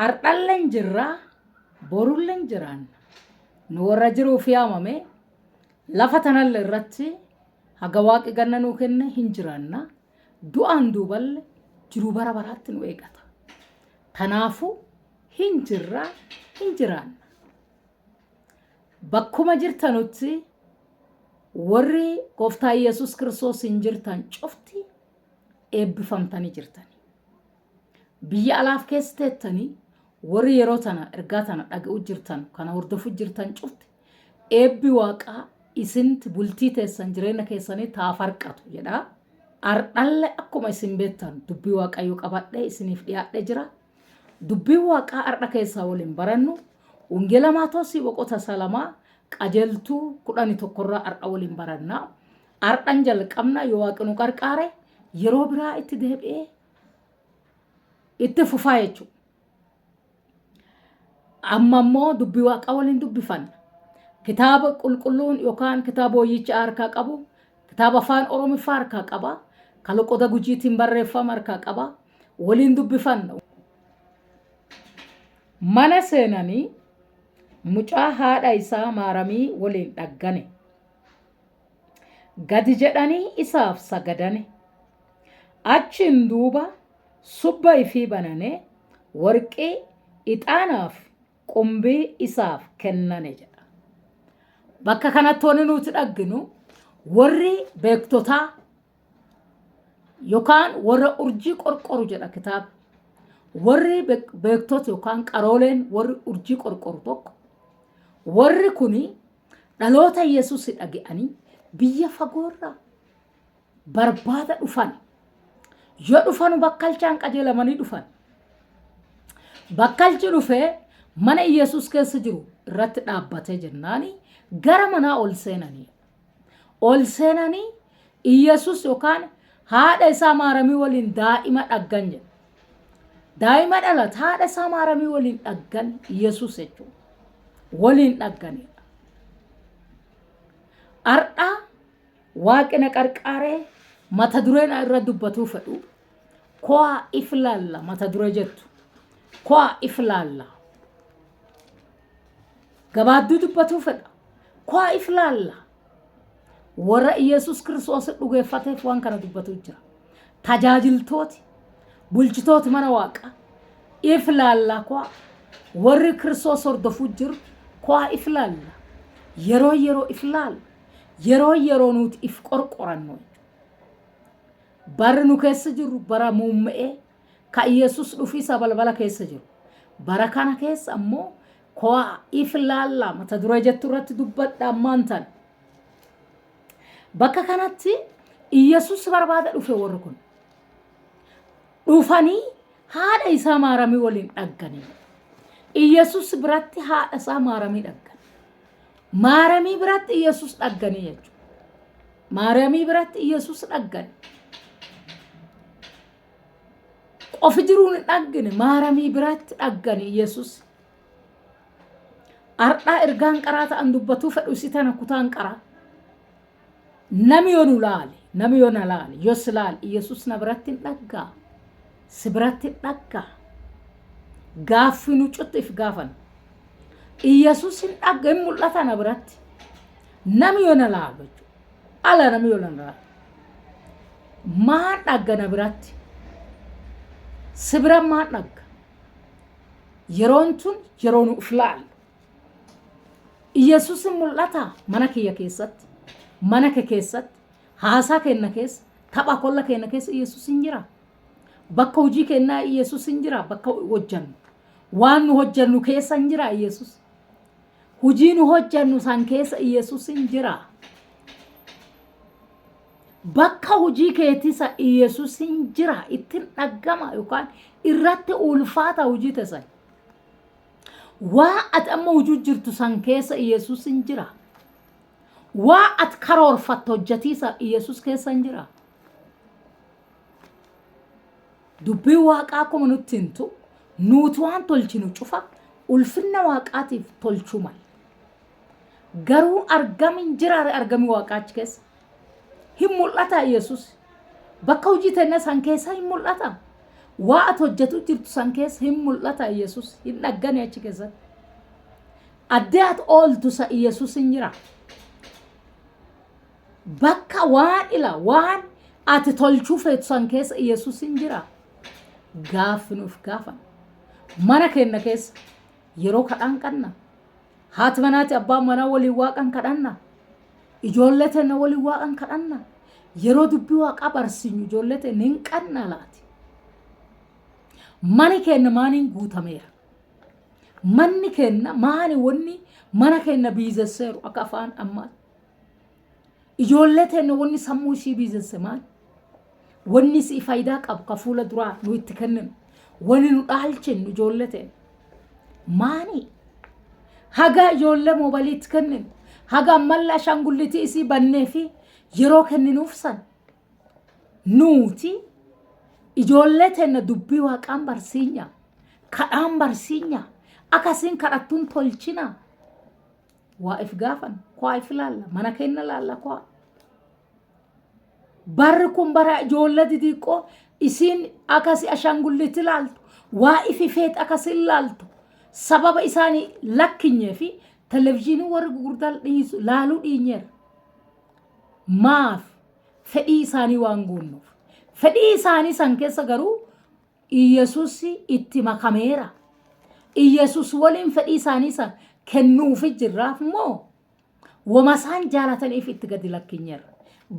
Ardalleen jirra borulleen jiraan nu warra jiruuf yaamame lafa tanallee irratti haga waaqi ganna nuu kenne hin jiraanna du'aan duuballe jiruu bara baraatti nu eegata. Kanaafuu hin jirra hin jiraanna. Bakkuma jirtanutti warri Gooftaa Yesuus Kiristoos hin jirtan cufti eebbifamtanii jirtani. Biyya alaaf keessa teettanii warri yeroo tana ergaa tana dhaga'uu jirtan kana hordofuu jirtan cufti eebbi waaqaa isinti bultii teessan jireenya keessanii taafarqatu jedha. Ardhalle akkuma isin beektan dubbii waaqayyoo qabadhee isiniif dhiyaadhee jira. Dubbii waaqaa ardha keessaa waliin barannu Wangeela Maatoos boqota 2 qajeeltuu 11 irraa ardha waliin baranna. Ardhan jalqabna yoo waaqni qarqaare yeroo biraa itti deebi'ee itti fufaa jechuudha. Amma immoo dubbii waaqaa waliin dubbifanna. Kitaaba qulqulluun yookaan kitaaba hojicha harkaa qabu, kitaaba afaan Oromiffaa harkaa qaba, kaloqoda gujiitiin barreeffama harkaa qaba, waliin dubbifanna. Mana seenanii mucaa haadha isaa maaramii waliin dhaggane. Gadi jedhanii isaaf sagadane. Achiin duuba subba ifii banane warqee ixaanaaf qumbii isaaf kennane jedha. Bakka kanatti wanti nuti dhagginu warri beektotaa yookaan warra urjii qorqoru jedha kitaaba. Warri beektoota yookaan qarooleen warri urjii qorqoru tokko warri kuni dhaloota Yesuus dhaga'anii biyya fagoorraa barbaada dhufan. Yoo dhufan bakkalchaan qajeelamanii dhufan. Bakkalchi dhufee mana Yesuus keessa jiru irratti dhaabbatee jennaani gara manaa ol seenanii. Ol seenanii Yesuus yookaan haadha isaa maaramii waliin daa'ima dhaggan jedha. Daa'ima dhalate haadha isaa maaramii waliin dhaggan Yesuus jechuudha. Waliin dhagganidha. Ardhaa waaqina qarqaaree mata dureen irra dubbatuu fedhu ko'a iflaalla mata duree jettu. Ko'a iflaalla. Gabaadduu dubbatuu fedha. Ko'a iflaalla. Warra Yesuus Kiristoos dhugeeffateef waan kana dubbatu jira. Tajaajiltooti bulchitooti mana waaqa iflaalla ko'a warri Kiristoos hordofuu jiru ko'a iflaalla. Yeroo iflaalla. Yeroo nuti if qorqorannu. Bara nu keessa jiru bara muummee ka Yesuus dhufisa balbala keessa jiru. Bara kana keessa ammoo ko'a iflaalla mata duree jettu irratti dubbadha ammaantan. Bakka kanatti Yesuus barbaada dhufe warri kun. Dhufanii haadha isaa maaramii waliin dhagganii. Yesuus biratti haadha isaa maaramii dhaggan. Maaramii biratti Yesuus dhagganii jechuudha. Maaramii biratti Yesuus dhaggan. Qofi jiruun dhaggine maaramii biratti dhagganii Yesuus. Ardhaa ergaan qaraa ta'an dubbatuu fedhu sitana kutaan qaraa. Nami yoo nu laale, nami yoo na laale, yoo si laale Yesuus na biratti dhaggaa. Si biratti dhaggaa. Gaaffii nu cuttiif gaafan. Yesuus hin dhagga hin mul'ata na biratti. Nami yoo na laalu ala nami yoo na laalu. Maan dhagga na biratti. Si bira maan dhagga. Yeroon tun yeroo nu uf laalu. Yesuus hin mul'ata mana kiyya keessatti. Mana kee keessatti. Haasaa kenna keessa. Tapha kolla kenna keessa Yesuus hin jira. Bakka hojii kennaa Yesuus hin jira. Bakka hojjannu. Waan nu hojjannu keessa hin jira Yesuus. Hojii nu hojjannu san keessa Yesuus hin jira. Bakka hojii keetisa Yesuus hin jira. Ittiin dhaggama yookaan irratti ulfaata hojii tasan. Waa ati amma hojii jirtu san keessa Yesuus hin jira. Waa ati karoorfattu hojjatiisa Yesuus keessa hin jira. Dubbii waaqaa akkuma nutti hintu nuti waan tolchinu cufa ulfinna waaqaatiif tolchuu mala. Garuu argamin jiraare argami waaqaachi keessa. Hin mul'ata Yesuus. Bakka hojii tenne san keessa hin mul'ata. waa hojjetu jirtu san keessa hin mul'ata Yesuus hin dhaggane achi keessatti. Addaat ooltu sa Yesuus hin jira. Bakka waan ati tolchuu feetu san keessa Yesuus hin jira. Gaaffinuuf gaafan. Mana keenya keessa yeroo kadhan qanna. Haati manaati abbaan manaa waliin waaqan kadhanna. Ijoollee teenya waliin waaqan kadhanna. Yeroo dubbii waaqaa barsiisnu ijoollee teenya hin qanna laati. Mani keenya maaniin guutameera. Manni keenya maani wanni mana keenya biizesseeru akka afaan ammaa. Ijoollee teenya wanni sammuu ishii biizesse maali? Wanni si faayidaa qabu ka fuula duraa nu itti kenninu. Wanni nu dhaalchinu ijoollee teenya. Maani? Haga ijoollee moobalii itti kenninu. Haga ammallee ashaangullitii isii bannee fi yeroo kenninuuf san. Nuti ijoollee teenya dubbii waaqaan barsiinya. Kadhaan barsiinya. Akkasiin kadhattuun tolchina. Waa if gaafan. Kwaa if laalla. Mana keenya laalla kwaa. Barri kun bara ijoollee didiiqoo isiin akkasi ashaangullitii laaltu. Waa ifi feet akkasiin laaltu. Sababa isaanii lakkinyee fi televizyiinii warri gurguddaa laaluu dhiinyeera. Maaf fedhii isaanii waan guunnuuf. Fedhii isaanii san keessa garuu Yesuus itti makameera. Yesuus waliin fedhii isaanii san kennuufi jirraaf moo wama isaan jaalataniif itti gadi lakkinyeera.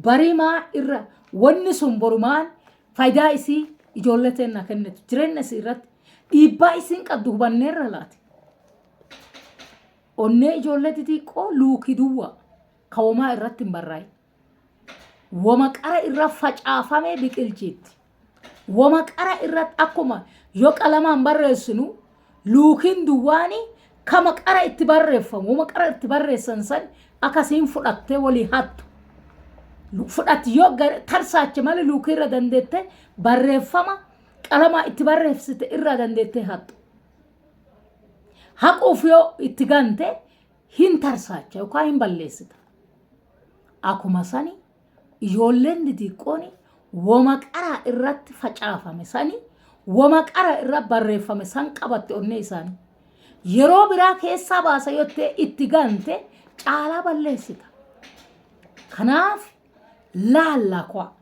Barimaa irra wanni sun borumaan faayidaa isii ijoollee teenya kennitu jireenya isii irratti dhiibbaa isiin qabdu hubanneerra laati. Onnee ijoollee xixiqqoo luukii duwwaa kawomaa irratti hin barraayi. Wama qara irra facaafamee biqilchiitti. Wama qara irratti akkuma yoo qalamaan barreessinu luukiin duwwaani kama qara itti barreeffamu wama qara itti barreessan san akkasiin fudhattee walii hattu. Fudhatti yoo tarsaache malee luukii irra dandeette barreeffama qalamaa itti barreessite irra dandeette hattu. Haquuf yoo itti gante hin tarsaacha yookaan hin balleessita. Akkuma sani ijoolleen xixiqqooni wama qara irratti facaafame sani wama qara irra barreeffame san qabatte onnee isaanii. Yeroo biraa keessaa baasa yottee itti gante caalaa balleessita. Kanaaf laalla kwaa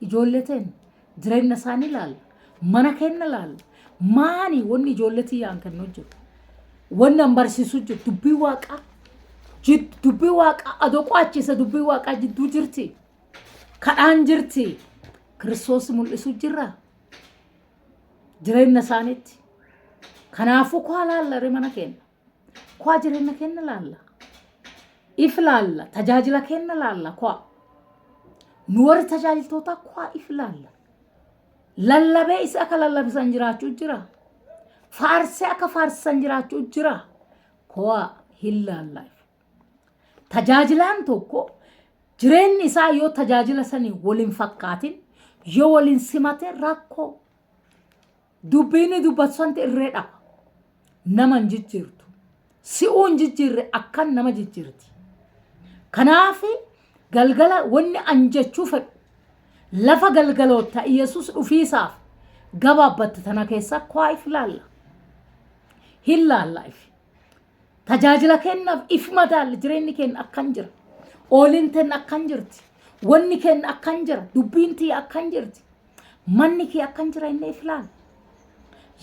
ijoollee teenya jireenya isaanii laalla. Mana keenya laalla. Maani wanni ijoollee tiyyaan kennu jiru. Wanni an barsiisu jiru dubbii waaqaa. Dubbii waaqaa adoo qo'achiisa dubbii waaqaa jidduu jirti. Kadhaan jirti. Kiristoos mul'isu jirra. Jireenya isaaniitti. Kanaafuu kwaa laalla mana keenya. Kwaa jireenya keenya laalla. If laalla. Tajaajila keenya laalla kwaa. Nu warri tajaajiltoota kwaa if laalla. Lallabee isa akka lallabisan jiraachuu jira. Faarsee akka faarsisan jiraachuu jira. Kwaa hin laalla. Tajaajilaan tokko jireenyi isaa yoo tajaajila sanii waliin fakkaatin yoo waliin simate rakkoo. Dubbiin dubbatu santi irree dhaba. Nama hin jijjiirtu. Si'uun jijjiirre akkan nama jijjiirti. Kanaaf galgala wanni anjechuu fedhu lafa galgaloota Yesuus dhufiisaaf gabaabbatte tana keessa kwaa if laalla. Hin laalla if. Tajaajila kennaaf if madaal jireenyi keenya akkan jira. Ooliin teenya akkan jirti. Wanni keenya akkan jira. Dubbiin tiyya akkan jirti. Manni kee akkan jira inni if laalla.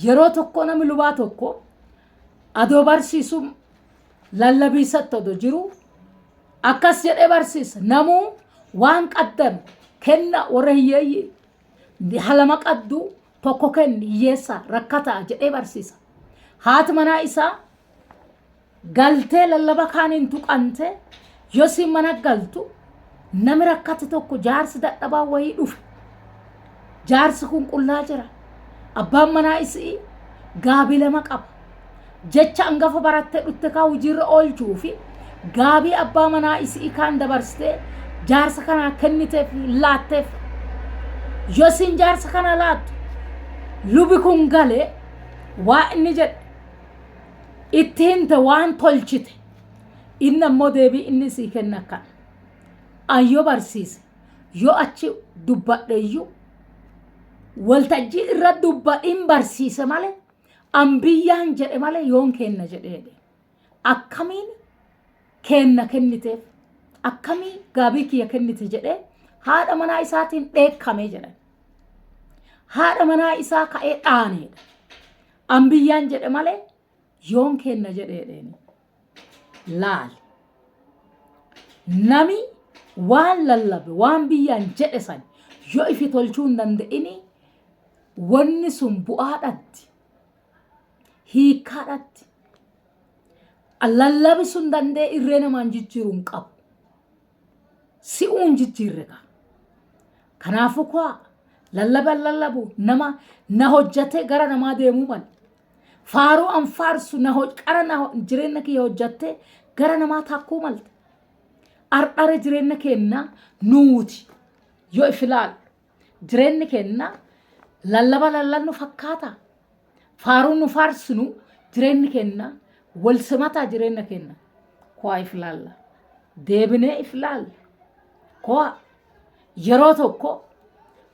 Yeroo tokko namni lubaa tokko adoo barsiisu lallabiisatti odoo jiru akkas jedhee barsiisa. Namuu waan qaddame kenna warra hiyyeeyyii halama qaddu tokko kenni hiyyeessaa rakkataa jedhee barsiisa. Haati manaa isaa galtee lallaba kaaniin tuqante yoo si mana galtu nami rakkate tokko jaarsi dadhabaa wayii dhufe. Jaarsi kun qullaa jira. Abbaan manaa isii gaabii lama qaba. Jecha angafa barattee dhutte kaa hojiirra oolchuu fi gaabii abbaa manaa isii kaan dabarsitee jaarsa kana kenniteef laatteef. Yoo sin jaarsa kana laattu lubi kun galee waa inni jedhe itti hinte waan tolchite inni ammoo deebii inni sii kenna kana. Ayyoo barsiise yoo achi dubbadheeyyuu waltajjii irra dubbadhin barsiise malee ambiyyaan jedhe malee yoon kenna jedhee akkamiin kenna kenniteef akkamii gaabii kiyya kennite jedhee haadha manaa isaatiin dheekkamee jedhan haadha manaa isaa ka'ee dhaaneedha ambiyyaan jedhe malee yoon kenna jedheedheeni laal nami waan lallabe waan biyyaan jedhe san yoo ifi tolchuu hin danda'ini wanni sun bu'aadhaatti hiikkaadhaatti lallabi sun danda'e irree namaan jijjiiruu hin qabu si'uun jijjiirre ka kanaafu kuwa lallabu nama na hojjate gara namaa deemuu mal faaruu an faarsu qara na jireenya kiyya hojjate gara namaa takkuu malte ardhare jireenya kenna nuuti yoo ifilaal jireenya kenna lallannu fakkaata faaruu nu faarsinu jireenya kenna wal simata jireenya kenna kuwa ifilaalla deebinee ifilaalla kuwa yeroo tokko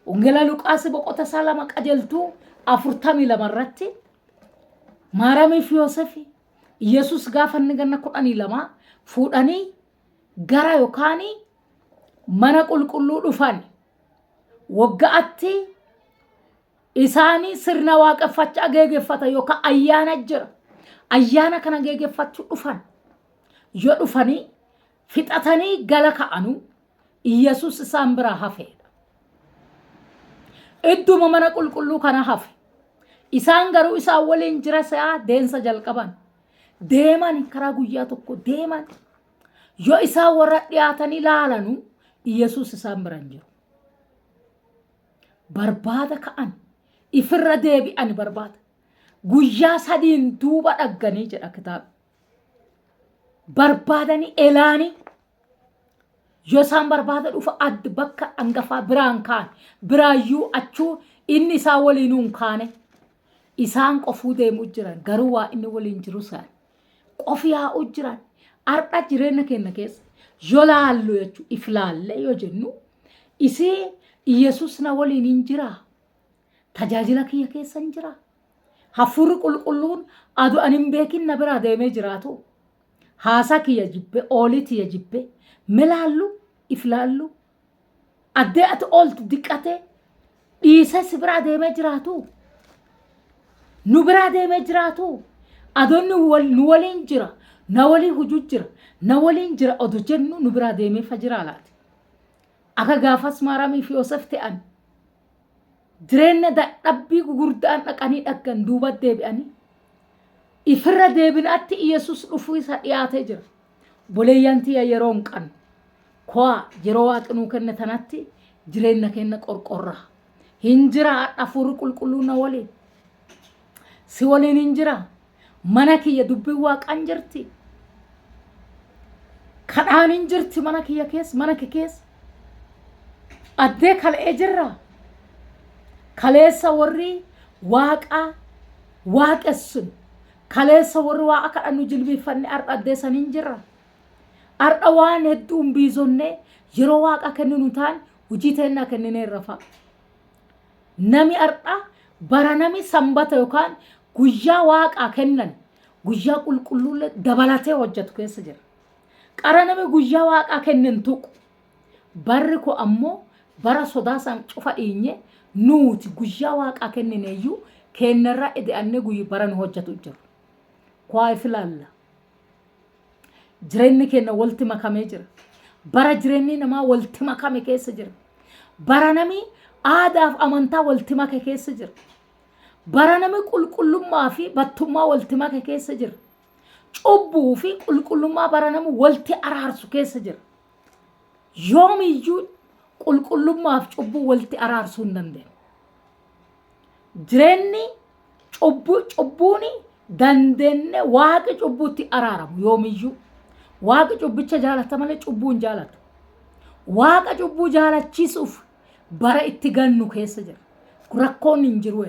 ungela Luqaas boqota salama qajeltu 42 irratti Maariyamii fi Yoosefi Yesus gaafa inni ganna 12 fuudhanii gara yookaan mana qulqulluu dhufan waggaatti isaanii sirna waaqeffachaa geegeffata yookaan ayyaana jira ayyaana kana geegeffachuu dhufan yoo dhufanii fixatanii gala ka'anu Yesus isaan bira hafe idduma mana qulqulluu kana hafe isaan garuu isaan waliin jira sa'a deensa jalqaban deeman karaa guyyaa tokko deeman yoo isaan warra dhiyaatanii laalanu Yesus isaan biran jiru barbaada ka'an ifirra deebi'an barbaada guyyaa sadiin duuba dhagganii jedha kitaaba barbaadanii elaanii yoo isaan barbaada dhufa adda bakka angafaa biraan kaan biraayyuu achuu inni isaa waliinuun kaane isaan qofuu deemuu jiran garuu waa inni waliin jiru isaan qofi yaa'uu jiran ardha jireenya kenna keessa yoo laallu jechuu iflaalle yoo jennu isii Yesus na waliin hin jira tajaajila kiyya keessa hin jira hafuurri qulqulluun adu anin beekin na biraa deemee jiraatu haasa kiyya jibbe ooliti ya jibbe melaallu iflaallu addee ati ooltu diqqate dhiise si biraa deemee jiraatu nu biraa deemee jiraatu adoonni nu waliin jira na waliin hujuu jira na waliin jira odu jennu nu biraa deemee fajira laati akka gaafas Maariyamii fi Yoosef ta'an jireenya dadhabbii gurguddaan dhaqanii dhaggan duuba deebi'anii ifirra deebinaatti Yesus dhufuu isa dhiyaatee jira boleeyyantii yeroo hin qan kuwa yeroo waaqnuu kenne tanatti jireenya kenna qorqorra hin jira hafuurri qulqulluu na waliin si waliin hin jira mana kiyya dubbii waaqan jirti kadhaan hin jirti mana kiyya keessa mana kee keessa addee kal'ee jirra kaleessa warri waaqessun kaleessa warri waaqa kadhannu jilbiiffanne ardha addee saniin jirra ardha waan hedduun biizonne yeroo waaqa kenninu taan hujii teennaa kennine irrafa nami ardha bara nami sanbata yookaan guyyaa waaqaa kennan guyyaa qulqulluulle dabalatee hojjetu keessa jira qara nami guyyaa waaqaa kennin tuqu barri ko ammoo bara sodaasan cufa dhiinye nuuti guyyaa waaqaa kennineeyyuu kennarraa ide'annee guyyaa bara nu hojjetu jiru kuwaa ifilaalla jireenyi kenna walti makamee jira bara jireenyi namaa walti makame keessa jira bara nami aadaaf amantaa walti make keessa jira bara nami qulqullummaa fi battummaa walti make keessa jira cubbuu fi qulqullummaa bara nami walti araarsu keessa jira yoomiyyuu qulqullummaaf cubbuu walti araarsuu hin dandeenye jireenyi cubbuuni dandeenye waaqa cubbuutti araaramu yoomiyyuu waaqa cubbicha jaalata malee cubbuun jaalatu waaqa cubbuu jaalachiisuuf bara itti gannu keessa jira rakkoon hin jiru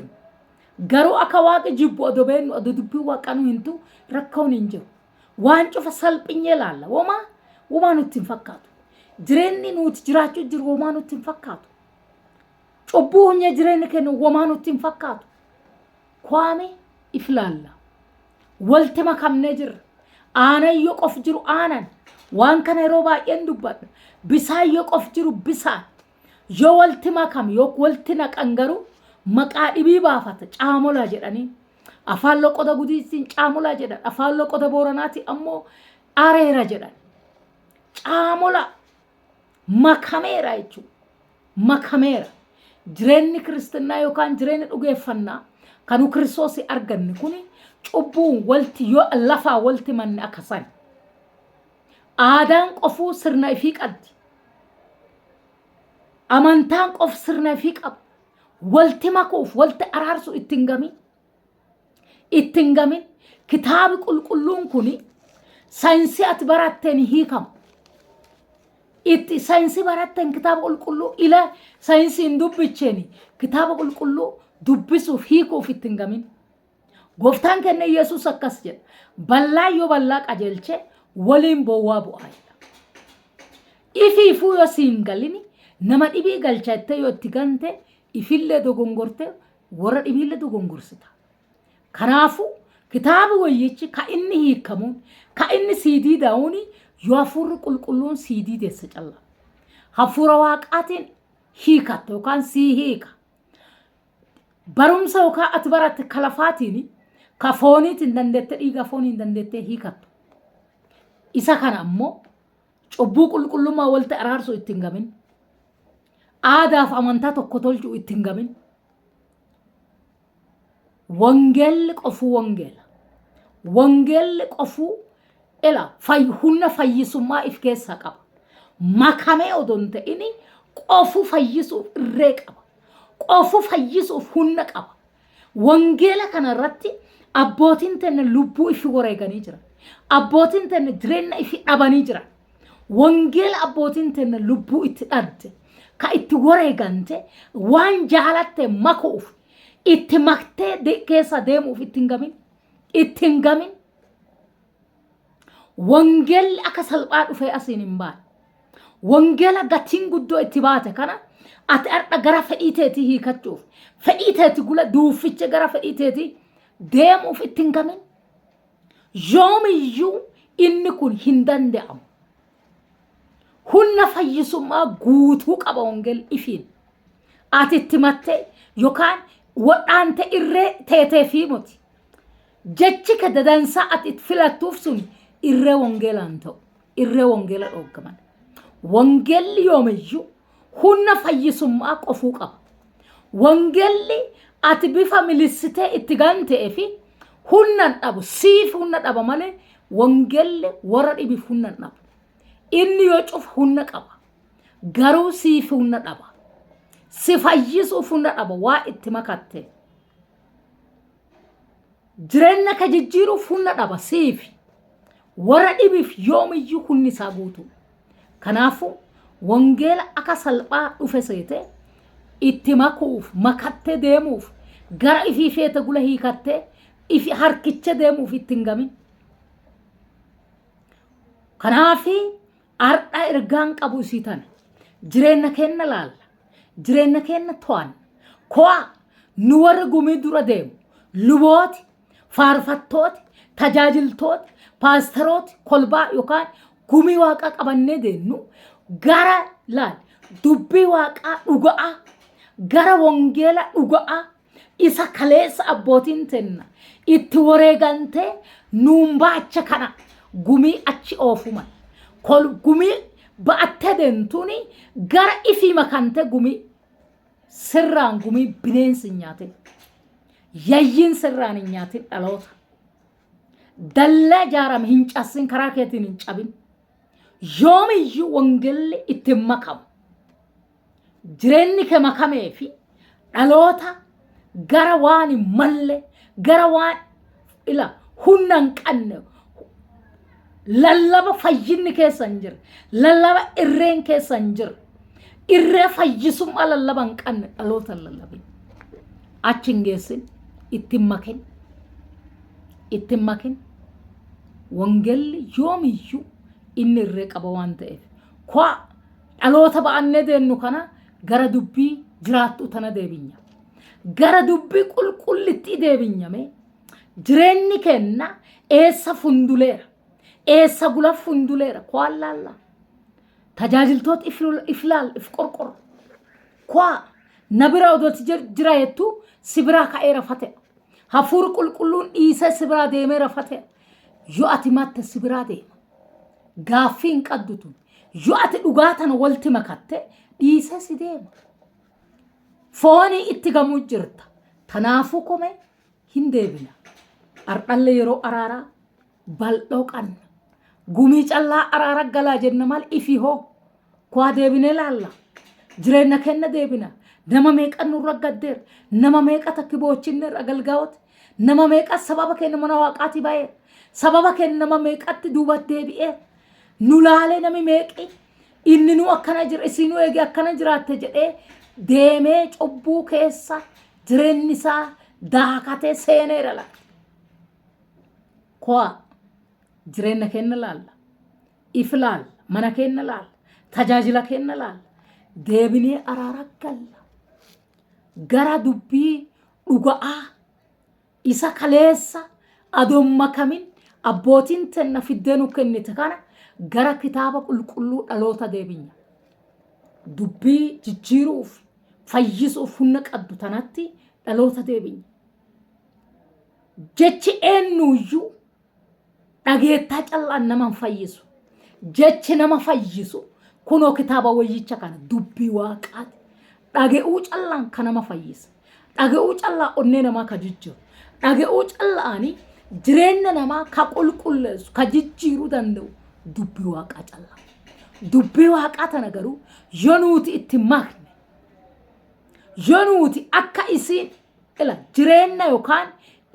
garuu akka waaqa jibbu adobeennu adu dubbii waaqanu hintu rakkoon hin jiru waan cufa salphinyee laalla womaa nutti hin fakkaatu jireenyi nuti jiraachuu jiru womaa nutti hin fakkaatu cubbuu hunyee jireenya keenya womaa nutti hin fakkaatu. Kwaame iflaalla. Walti makamnee jirra. Aanan yoo qof jiru aanan. Waan kana yeroo baay'een dubbadha. Bisaan yoo qof jiru bisaan. Yoo walti makam yoo walti naqan garuu maqaa dhibii baafata. Caamola jedhanii. Afaan loqoda gudiitiin caamola jedhan. Afaan loqoda booranaati ammoo areera jedhan. Caamola makameera jechuudha. Makameera. Jireenyi kiristinnaa yookaan jireenyi dhugeeffannaa kanu Kiristoosii arganne kuni cubbuun walti yoo lafaa walti manne akkasan. Aadaan qofuu sirna ifii qabdi. Amantaan qof sirna ifii qaba. Walti makuuf walti araarsu ittiin gamin. Ittiin gamin kitaabi qulqulluun kuni saayinsii ati baratteen hiikama. Itti saayinsii baratteen kitaaba qulqulluu ila saayinsiin dubbicheeni kitaaba qulqulluu dubbisuuf hiikuuf ittiin gamin. Gooftaan keenya Yesuus akkas jedha. Bal'aa yoo bal'aa qajeelche waliin bowwaa bu'aa jedha. Ifiifuu yoo siin galini nama dhibii galchatte yoo itti gante ifillee dogongorte warra dhibiillee dogongorsita. Kanaafuu kitaaba wayyichi ka inni hiikamuun ka inni siidii daawuni yoo hafuurri qulqulluun siidii deessa calla. Hafuura waaqaatiin hiikatte yookaan sii hiika. Barumsa yookaan ati baratte kalafaatiin ka fooniitiin dandeette dhiiga fooniin dandeette hiikattu. Isa kana ammoo cubbuu qulqullummaa walta araarsuu ittiin gamin. Aadaaf amantaa tokko tolchuu ittiin gamin. Wangeelli qofuu wangeela. Wangeelli qofuu ela humna fayyisummaa if keessaa qaba. Makamee odoon ta'ini qofuu fayyisuuf irree qaba. Qofuu fayyisuuf humna qaba. Wangeela kanarratti abbootiin tenne lubbuu ifi wareeganii jiran. Abbootiin tenne jireenya ifi dhabanii jiran. Wangeela abbootiin tenne lubbuu itti dhabde. Ka itti wareegante waan jaalatte makuuf itti maktee keessa deemuuf ittiin gamin. Ittiin gamin. Wangeelli akka salphaa dhufee asiin hin baane. Wangeela gatiin guddoo itti baate kana ati har'a gara fedhii teetii hiikachuuf fedhii teetii gula duuficha gara fedhii teetii deemuuf ittiin gamin. Yoomiyyuu inni kun hin danda'amu. Humna fayyisummaa guutuu qaba wangeelli ifiin. Ati itti mattee yookaan wadhaante irree teetee fi muti. Jechi ka dadansaa ati itti filattuuf sun irree wangeelaan ta'u. Irree wangeela dhoogaman. Wangeelli yoomiyyuu humna fayyisummaa qofuu qaba. Wangeelli ati bifa milissitee itti gantee fi humna dhabu siif humna dhaba malee wangeelli warra dhibiif humna dhabu. Inni yoo cuf humna qaba. Garuu siif humna dhaba. Si fayyisuuf humna dhaba waa itti makatte. Jireenya ka jijjiiruuf humna dhaba siif. Warra dhibiif yoomiyyuu humni isaa guutuu. Kanaafuu wangeela akka salphaa dhufe seete itti makuuf makattee deemuuf gara ifii feete gula hiikattee ifi harkicha deemuuf ittiin gamin. Kanaafii har'a ergaan qabu isii tana. Jireenya keenya laalla. Jireenya keenya to'an. Ko'a nu warra gumii dura deemu. Lubooti, faarfattooti, tajaajiltooti, paasterooti, kolbaa yookaan gumii waaqaa qabannee deemnu gara laal dubbii waaqaa dhugaa gara wangeela dhugaa isa kaleessa abbootiin tenna itti wareegantee nuun baacha kana gumii achi oofuman. Gumii ba'attee deemtuuni gara ifii makante gumii sirraan gumii bineensi nyaatin. Yayyin sirraan hin nyaatin dhaloota. Dallaa jaarame hin cabsin karaa keetiin hin cabin. Yoomiyyuu wangeelli itti makamu. Jireenyi kee makamee fi dhaloota gara waan hin malle gara waan ila humna hin qabne lallaba fayyinni keessa hin jiru. Lallaba irreen keessa hin jiru. Irree fayyisummaa lallaba hin qabne dhaloota lallabe. Achi hin geessin ittiin makin. Ittiin makin. Wangeelli yoomiyyuu inni irree qaba waan ta'eef. Kwa dhaloota ba'annee deemnu kana gara dubbii jiraattu tana deebinya. Gara dubbii qulqullitti deebinyame jireenyi kenna eessa funduleera. Eessa gula funduleera kwaallalla. Tajaajiltoota iflaal if qorqor. Kwa nabira odooti jira jettu sibiraa ka'ee rafate. Hafuur qulqulluun dhiisee sibiraa deemee rafate. Yoo ati matte sibiraa deema. Gaaffii hin qabdu tun. Yoo ati dhugaa tana walti makatte dhiisee si deema. Foonii itti gamuu jirta. Tanaafuu komee hin deebina. Ardhalle yeroo araaraa bal'oo qanna. Gumii callaa araara galaa jenna maal ifi hoo. Kwaa deebinee laalla. Jireenya kenna deebina. Nama meeqa nurra gaddeera. Nama meeqa takki boochinneerra galgaawoti. Nama meeqa sababa kenna mana waaqaatii baay'eera. Sababa kenna nama meeqatti duubatti deebi'eera. Nu laalee nami meeqi inni nu akkana jira isinuu eegi akkana jiraatte jedhee deemee cubbuu keessa jireenyi isaa daakatee seeneera laata. Kwaa jireenya kenna laalla. If laalla. Mana kenna laalla. Tajaajila kenna laalla. Deebinee araara galla. Gara dubbii dhuga'aa isa kaleessa adoon makamin abbootiin tenna fiddeenu kennite kana gara kitaaba qulqulluu dhaloota deebinya. Dubbii jijjiiruuf fayyisuuf humna qabdu tanatti dhaloota deebinya. Jechi eenyuyyuu dhageettaa callaan nama fayyisu. Jechi nama fayyisu kunoo kitaaba wayyicha kana dubbii waaqaati. Dhage'uu callaan kan nama fayyisa. Dhage'uu callaa onnee namaa ka jijjiiru. Dhage'uu callaani jireenya namaa ka qulqulleessu ka jijjiiruu danda'u dubbii waaqaa callaa. Dubbii waaqaa tana garuu yoo nuti itti makne yoo nuti akka isiin ila jireenya yookaan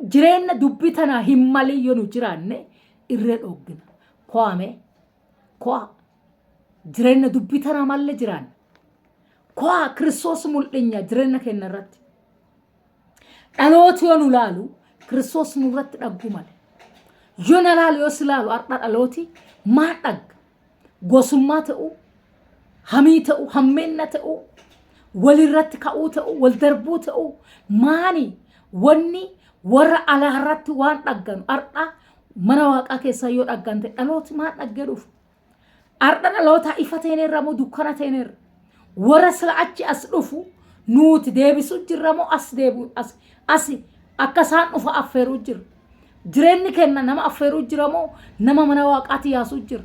jireenya dubbii tanaa hin malii yoo nu jiraanne irree dhoggina. Kwaame kwaa jireenya dubbii tanaa malee jiraanne. Kwaa Kiristoos mul'inya jireenya kenna irratti. Dhalooti yoo nu laalu Kiristoos nurratti dhaggu malee. Yoo na laalu yoo si laalu har'a dhalooti maa dhagga? Gosummaa ta'uu, hamii ta'uu, hammeenna ta'uu, walirratti ka'uu ta'uu, wal darbuu ta'uu maani wanni warra alaarratti waan dhagganu har'a mana waaqaa keessaa yoo dhaggante dhalooti maa dhaggee dhufu? Har'a dhaloota ifa teenerra moo dukkana teenerra? Warra sila achi as dhufu nuti deebisu jirra moo as deebi'u as akka isaan dhufa affeeruu jira. Jireenyi kenna nama affeeruu jira moo nama mana waaqaatti yaasuu jira.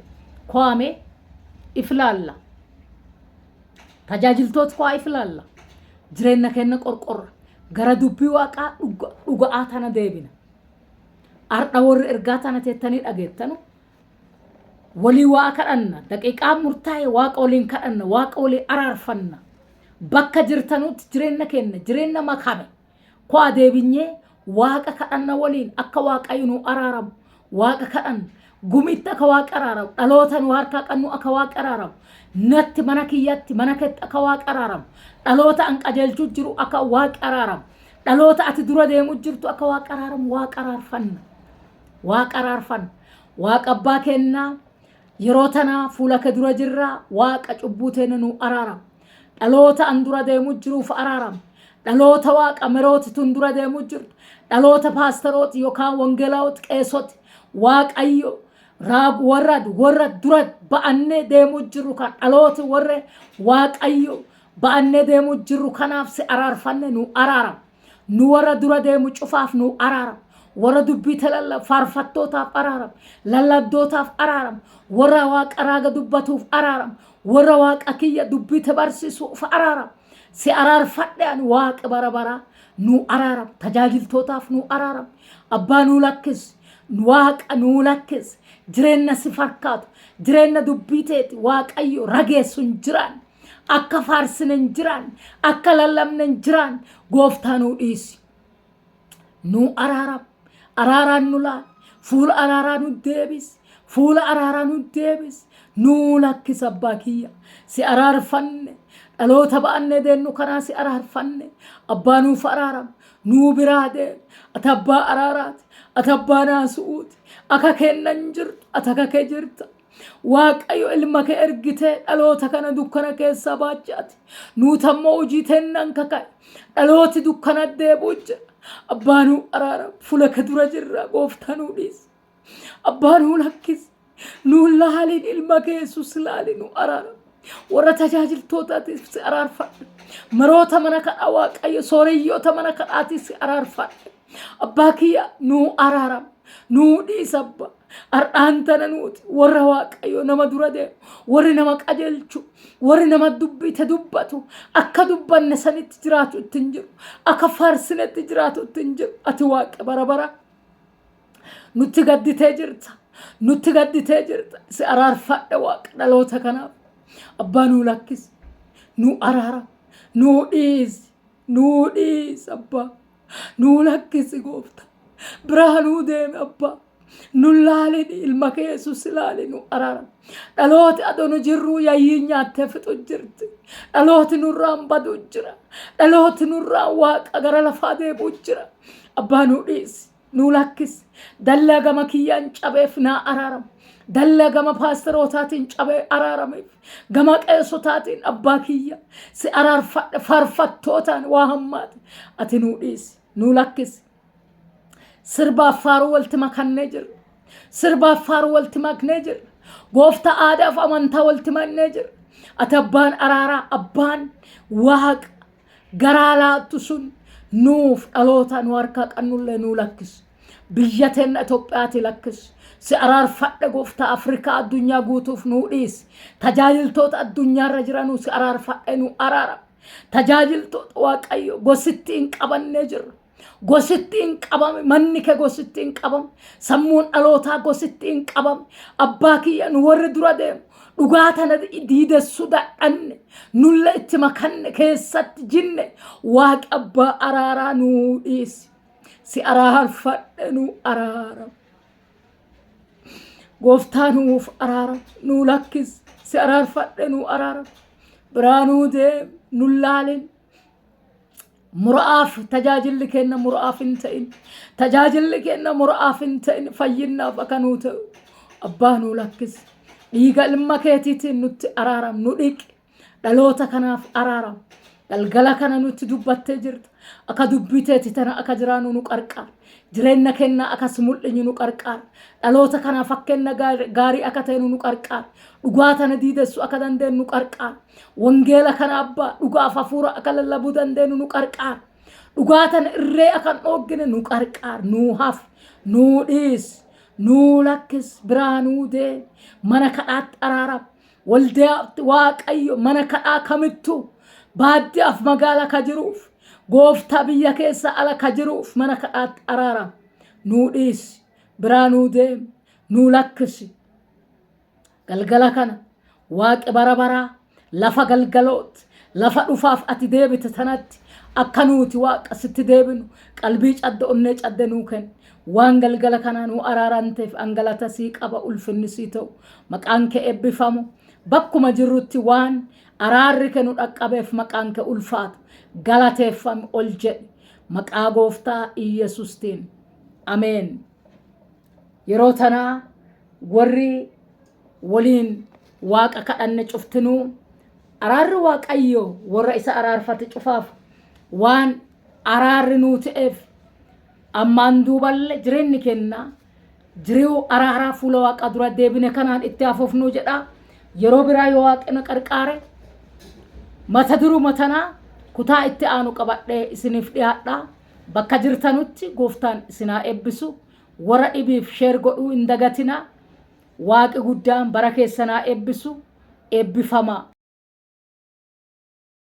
Kwaame iflaalla. Tajaajiltoota kwaa iflaalla. Jireenya kenna qorqorra. Gara dubbii waaqaa dhuga'aa tana deebina. Har'a warri ergaa tana teettanii dhageettanu walii waa kadhanna. Daqiiqaa murtaa'e waaqa waliin kadhanna. Waaqa waliin araarfanna. Bakka jirtanutti jireenya kenna. Jireenya makame. Kwaa deebinyee waaqa kadhanna waliin akka waaqayyo nu araaramu. Waaqa kadhanna. Gumitti akka waaqa araaramu. Dhaloota nu harkaa qannu akka waaqa araaramu. Natti mana kiyyatti mana keetti akka waaqa araaramu. Dhaloota an qajeelchuu jiru akka waaqa araaramu. Dhaloota ati dura deemu jirtu akka waaqa araaramu. Waaqa araarfanna. Waaqa araarfanna. Waaqa abbaa kennaa yeroo tana fuula kee dura jirra. Waaqa cubbuu teena nu araaramu. Dhaloota an dura deemu jiruuf araaramu. Dhaloota waaqa merooti tun dura deemu jirtu. Dhaloota paasterooti yookaan wangeelaawoti qeesoti waaqayyo raag warra dura ba'annee deemu jiru kan dhalooti warra waaqayyo ba'annee deemu jiru kanaaf si araarfanne nu araaram. Nu warra dura deemu cufaaf nu araaram. Warra dubbii talalla faarfattootaaf araaram. Lallabdootaaf araaram. Warra waaqa raaga dubbatuuf araaram. Warra waaqa kiyya dubbii tabarsiisuuf araaram. Si araarfadhe ani waaqa bara nu araaram. Tajaajiltootaaf nu araaram. Abbaa nu lakkis. Waaqa nu lakkis. Jireenya si fakkaatu. Jireenya dubbii teeti waaqayyo rageessuun jiraan. Akka faarsinen jiraan. Akka lallabnen jiraan. Gooftaa nu dhiisi. Nu araaram. Araaraan nu laal. Fuula araaraa nu deebis. Fuula araaraa nu deebis. Nu lakkis abbaa kiyya. Si araarfanne. Dhaloota ba'annee deennu kanaa si araarfanne. Abbaa nuuf araaram. Nu biraa deem. Ati abbaa araaraati. Ati abbaa naasuuti. Akka kennan jirtu. Ati akka kee jirta. waaqayyo ilma kee ergitee dhaloota kana dukkana keessa baachaati nuutammoo hojii teennan kaka'e dhalooti dukkana deebi'u jira abbaanuu araara fuula kee dura jirra gooftanuu dhiisi abbaanuu lakkisi nuu laalin ilma kee Yesuus laalin nuu araara warra tajaajiltootaatiif si araarfadhe maroota mana kadhaa waaqayyo sooreyyoota mana kadhaatiif si araarfadhe abbaa kiyya nuu araara nuu dhiisa abba ar'aantana nuuti warra waaqayyo nama dura deemu warri nama qajeelchu warri nama dubbite dubbatu akka dubbanne sanitti jiraatu ittiin jiru akka faarsinetti jiraatu ittiin jiru ati waaqa bara bara nutti gadditee jirta si araarfadhe waaqa dhaloota kanaaf abbaa nuu lakkisi nuu araara nuu dhiisi abbaa nuu lakkisi goofta biraa nuu deeme abbaa nu laalin ilma kee Yesuus laalin nu araara dhalooti adonu jirru yaayii nyaattee fixu jirti dhalooti nurraan badu jira dhalooti nurraan waaqa gara lafaa deebi'u jira abbaa nuu dhiisi nuu lakkisi dallaa gama kiyyaan cabeef naa araarama dallaa gama paasterootaatiin cabee araarameef gama qeessotaatiin abbaa kiyya si araarfadhe faarfattootaan waa hammaate ati nuu dhiisi nuu lakkisi sirba faaruu walti makannee jirra sirba faaruu walti maknee jirra goofta aadaaf amantaa walti maknee jirra ati abbaan araaraa abbaan waaqa garaa laattu sun nuuf dhaloota nu harkaa qannullee nuu lakkisi biyya teenya Itoophiyaatti lakkisi si araarfadhe goofta Afrikaa addunyaa guutuuf nuu dhiisi tajaajiltoota addunyaarra jiranuu si araarfadhe nuu araara tajaajiltoota waaqayyo gositti hin qabannee jirra gosittiin qabame manni kee gosittiin qabame sammuun dhalootaa gosittiin qabame abbaa kiyya nu warri dura deemu dhugaa tana diidessuu dadhanne nulle itti makanne keessatti jinne waaqa abbaa araaraa nuu dhiisi si araarfadhe nuu araara gooftaa nuuf araara nuu lakkisi si araarfadhe nuu araara biraa nuu deem nu laalin muraaf tajaajilli kenna muraaf hin ta'in fayyinnaaf akka nuu ta'u abbaa nuu lakkisi dhiiga ilma keetiitiin nutti araaram nu dhiqi dhaloota kanaaf araaram galgala kana nutti dubbattee jirta akka dubbiteeti tana akka jiraanu nu qarqaar jireenya kenna akkas mul'inyu nu qarqaar dhaloota kanaaf fakkeenya gaarii akka ta'e nu qarqaar dhugaa tana diidessu akka dandeenyu nu qarqaar wangeela kana abbaa dhugaaf hafuura akka lallabuu dandeenyu nu qarqaar dhugaa tana irree akka dhoggine nu qarqaar nuu haf nuu dhiis nuu lakkis biraa nuu dee mana kadhaatti araaram waldaatti waaqayyo mana kadhaa kamittu baadiyyaaf magaala ka jiruuf gooftaa biyya keessa ala ka jiruuf mana kadhaatti araaram nuu dhiis biraa nuu dee nuu lakkisi galgala kana waaqi bara baraa lafa galgaloot lafa dhufaaf ati deebite tanatti akka nuti waaqa sitti deebinu qalbii cadde onnee cadde nuu kenni waan galgala kana nuu araaranteef angalata sii qaba ulfinni sii ta'u maqaan kee eebbifamu bakkuma jirrutti waan araarri kee nu dhaqqabeef maqaan kee ulfaatu galateeffame ol jedhi maqaa gooftaa Iyesuustiin ameen yeroo tanaa warri waliin waaqa kadhanne cuftinuu araarri waaqayyo warra isa araarfate cufaaf waan araarri nuu ta'eef ammaan duuballe jireenyi kenna jiruu araaraa fuula waaqa dura deebine kanaan itti hafuufnuu jedha yeroo biraa yoo waaqni qarqaare mata duruu matanaa kutaa itti aanu qabadhee isiniif dhiyaadha bakka jirtanutti gooftaan isinaa eebbisu warra dhibiif sheer godhuu hin dagatina waaqi guddaan bara keessanaa eebbisu eebbifamaa